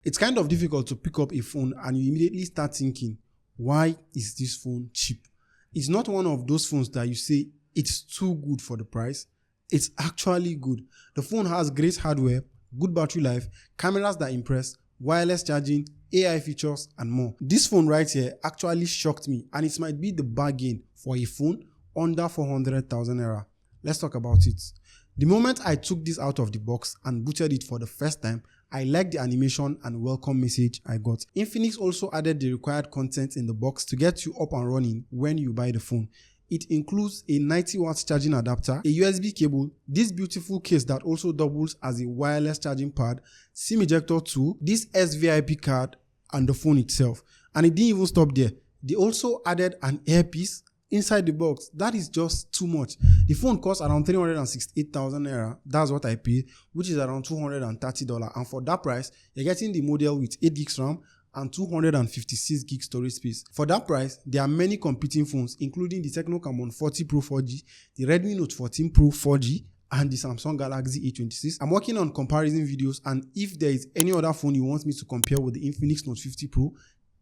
It's kind of difficult to pick up a phone and you immediately start thinking, why is this phone cheap? It's not one of those phones that you say it's too good for the price. It's actually good. The phone has great hardware, good battery life, cameras that impress, wireless charging, AI features, and more. This phone right here actually shocked me, and it might be the bargain for a phone under 400,000 naira. Let's talk about it. The moment I took this out of the box and booted it for the first time, I liked the animation and welcome message I got. Infinix also added the required content in the box to get you up and running when you buy the phone. It includes a 90 watts charging adapter, a USB cable, this beautiful case that also doubles as a wireless charging pad, SIM ejector tool, this SVIP card, and the phone itself. And it didn't even stop there. They also added an earpiece inside the box. That is just too much. The phone costs around 368,000 naira. That's what I paid, which is around $230. And for that price, you're getting the model with 8 gigs RAM and 256 gig storage space. For that price, there are many competing phones, including the Tecno Camon 40 Pro 4G, the Redmi Note 14 Pro 4G, and the Samsung Galaxy A26. I'm working on comparison videos, and if there is any other phone you want me to compare with the Infinix Note 50 Pro,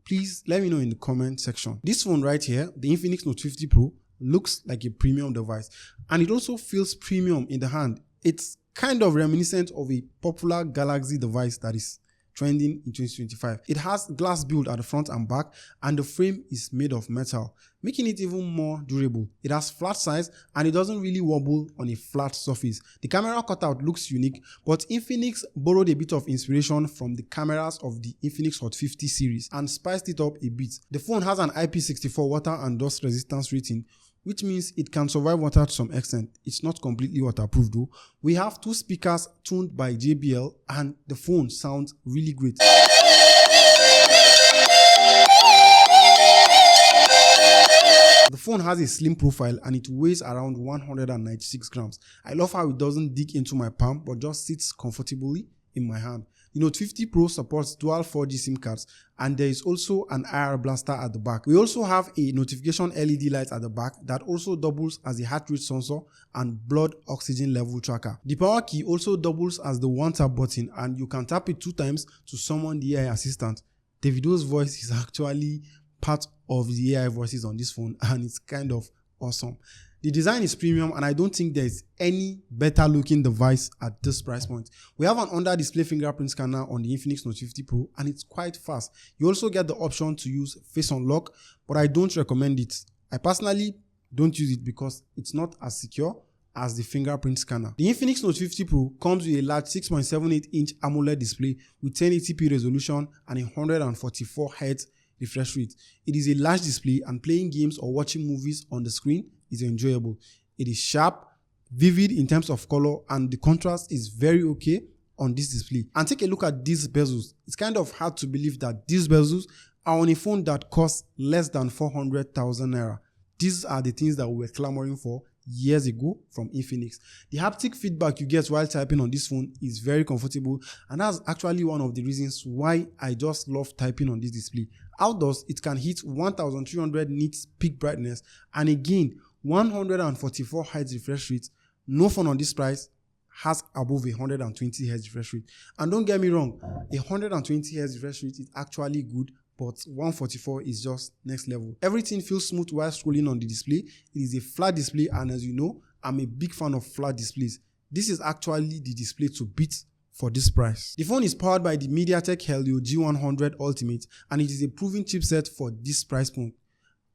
please let me know in the comment section. This phone right here, the Infinix Note 50 Pro, looks like a premium device, and it also feels premium in the hand. It's kind of reminiscent of a popular Galaxy device that is trending in 2025. It has glass build at the front and back, and the frame is made of metal, making it even more durable. It has flat sides and it doesn't really wobble on a flat surface. The camera cutout looks unique, but Infinix borrowed a bit of inspiration from the cameras of the Infinix Hot 50 series and spiced it up a bit. The phone has an IP64 water and dust resistance rating, which means it can survive water to some extent. It's not completely waterproof though. We have 2 speakers tuned by JBL, and the phone sounds really great. The phone has a slim profile and it weighs around 196 grams. I love how it doesn't dig into my palm but just sits comfortably in my hand. The Note 50 Pro supports dual 4G SIM cards, and there is also an IR blaster at the back. We also have a notification LED light at the back that also doubles as a heart rate sensor and blood oxygen level tracker. The power key also doubles as the one tap button, and you can tap it 2 times to summon the AI assistant. Davido's voice is actually part of the AI voices on this phone, and it's kind of awesome. The design is premium, and I don't think there is any better looking device at this price point. We have an under display fingerprint scanner on the Infinix Note 50 Pro, and it's quite fast. You also get the option to use face unlock, but I don't recommend it. I personally don't use it because it's not as secure as the fingerprint scanner. The Infinix Note 50 Pro comes with a large 6.78-inch AMOLED display with 1080p resolution and 144 Hz refresh rate. It is a large display, and playing games or watching movies on the screen is enjoyable. It is sharp, vivid in terms of color, and the contrast is very okay on this display. And take a look at these bezels. It's kind of hard to believe that these bezels are on a phone that costs less than 400,000 naira. These are the things that we were clamoring for years ago from Infinix. The haptic feedback you get while typing on this phone is very comfortable, and that's actually one of the reasons why I just love typing on this display. Outdoors, it can hit 1300 nits peak brightness, and again 144 Hz refresh rate. No phone on this price has above 120 Hz refresh rate. And don't get me wrong, 120 Hz refresh rate is actually good, but 144 is just next level. Everything feels smooth while scrolling on the display. It is a flat display, and as you know, I'm a big fan of flat displays. This is actually the display to beat for this price. The phone is powered by the MediaTek Helio G100 Ultimate, and it is a proven chipset for this price point.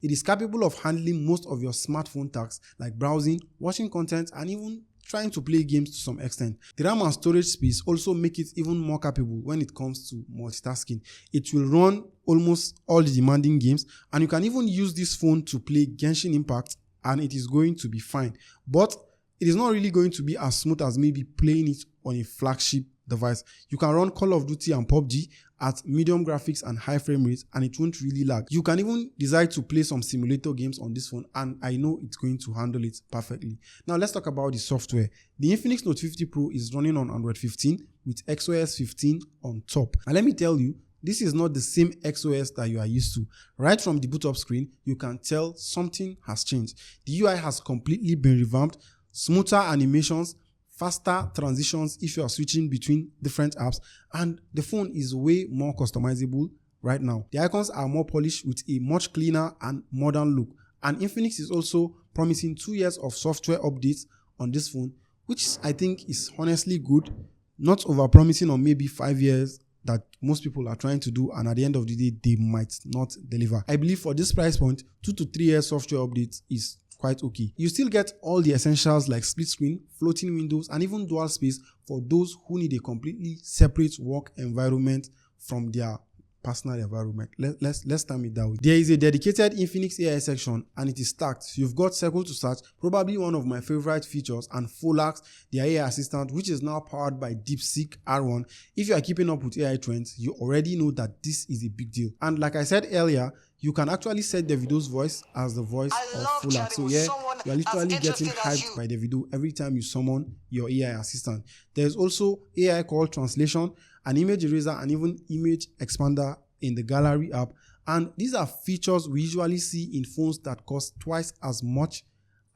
It is capable of handling most of your smartphone tasks like browsing, watching content, and even trying to play games to some extent. The RAM and storage space also make it even more capable when it comes to multitasking. It will run almost all the demanding games, and you can even use this phone to play Genshin Impact, and it is going to be fine. But it is not really going to be as smooth as maybe playing it on a flagship device. You can run Call of Duty and PUBG at medium graphics and high frame rates, and it won't really lag. You can even decide to play some simulator games on this phone, and I know it's going to handle it perfectly. Now let's talk about the software. The Infinix Note 50 Pro is running on Android 15 with XOS 15 on top. And let me tell you, this is not the same XOS that you are used to. Right from the boot up screen, you can tell something has changed. The UI has completely been revamped, smoother animations, faster transitions if you are switching between different apps, and the phone is way more customizable right now. The icons are more polished with a much cleaner and modern look, and Infinix is also promising 2 years of software updates on this phone, which I think is honestly good, not over promising on maybe 5 years that most people are trying to do, and at the end of the day they might not deliver. I believe for this price point, 2 to 3 years software updates is quite okay. You still get all the essentials like split screen, floating windows, and even dual space for those who need a completely separate work environment from their personal environment. Let's time it that way. There is a dedicated Infinix AI section and it is stacked. You've got Circle to Search, probably one of my favorite features, and Folax, their AI assistant, which is now powered by DeepSeek R1. If you are keeping up with AI trends, you already know that this is a big deal. And like I said earlier, you can actually set Davido's voice as the voice of Folax. So yeah, you are literally getting hyped by Davido every time you summon your AI assistant. There's also AI call translation, an image eraser, and even image expander in the gallery app. And these are features we usually see in phones that cost twice as much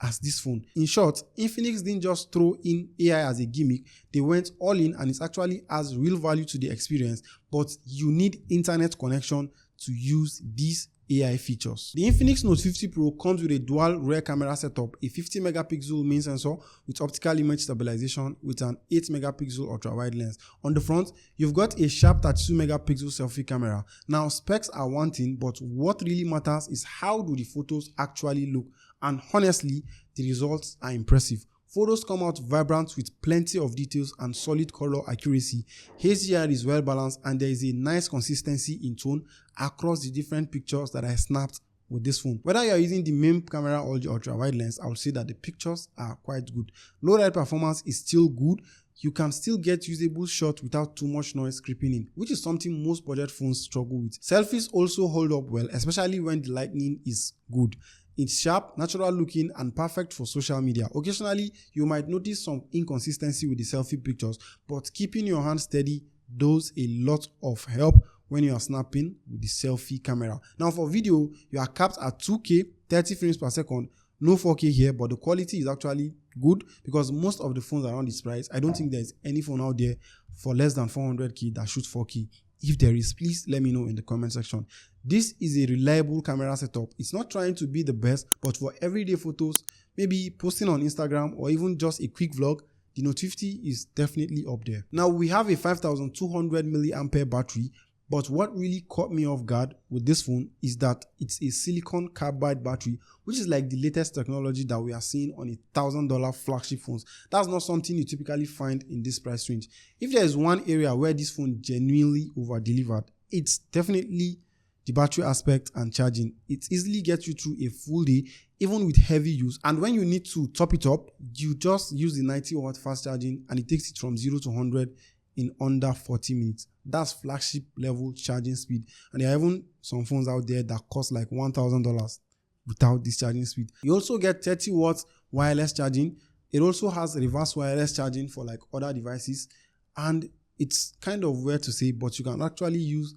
as this phone. In short, Infinix didn't just throw in AI as a gimmick, they went all in, and it actually adds real value to the experience, but you need internet connection to use these AI features. The Infinix Note 50 Pro comes with a dual rear camera setup, a 50 megapixel main sensor with optical image stabilization with an 8 megapixel ultra wide lens. On the front, you've got a sharp 32 megapixel selfie camera. Now, specs are one thing, but what really matters is how do the photos actually look, and honestly, the results are impressive. Photos come out vibrant with plenty of details and solid color accuracy. HDR is well balanced, and there is a nice consistency in tone across the different pictures that I snapped with this phone. Whether you are using the main camera or the ultra wide lens, I would say that the pictures are quite good. Low light performance is still good. You can still get usable shots without too much noise creeping in, which is something most budget phones struggle with. Selfies also hold up well, especially when the lighting is good. It's sharp, natural looking, and perfect for social media. Occasionally, you might notice some inconsistency with the selfie pictures, but keeping your hand steady does a lot of help when you are snapping with the selfie camera. Now for video, you are capped at 2K, 30 frames per second, no 4K here, but the quality is actually good because most of the phones around this price, I don't think there's any phone out there for less than 400K that shoots 4K. If there is, please let me know in the comment section. This is a reliable camera setup. It's not trying to be the best, but for everyday photos, maybe posting on Instagram or even just a quick vlog, the Note 50 is definitely up there. Now we have a 5200 milliampere battery, but what really caught me off guard with this phone is that it's a silicon carbide battery, which is like the latest technology that we are seeing on $1,000 flagship phones. That's not something you typically find in this price range. If there is one area where this phone genuinely over-delivered, it's definitely the battery aspect and charging. It easily gets you through a full day, even with heavy use. And when you need to top it up, you just use the 90-watt fast charging and it takes it from 0 to 100 in under 40 minutes. That's flagship level charging speed. And there are even some phones out there that cost like $1,000 without this charging speed. You also get 30 watts wireless charging. It also has reverse wireless charging for like other devices. And it's kind of weird to say, but you can actually use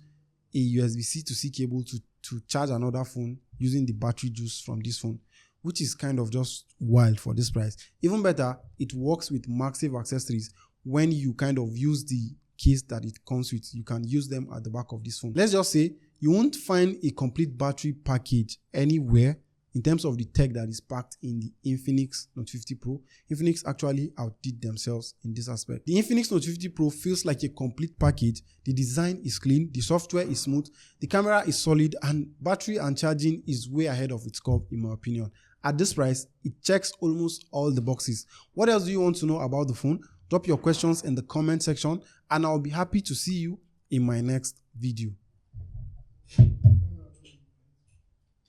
a USB-C to C cable to charge another phone using the battery juice from this phone, which is kind of just wild for this price. Even better, it works with MagSafe accessories. When you kind of use the case that it comes with, you can use them at the back of this phone. Let's just say you won't find a complete battery package anywhere in terms of the tech that is packed in the Infinix Note 50 Pro. Infinix actually outdid themselves in this aspect. The Infinix Note 50 Pro feels like a complete package. The design is clean, the software is smooth, the camera is solid, and battery and charging is way ahead of its curve in my opinion. At this price, it checks almost all the boxes. What else do you want to know about the phone? Drop your questions in the comment section and I'll be happy to see you in my next video.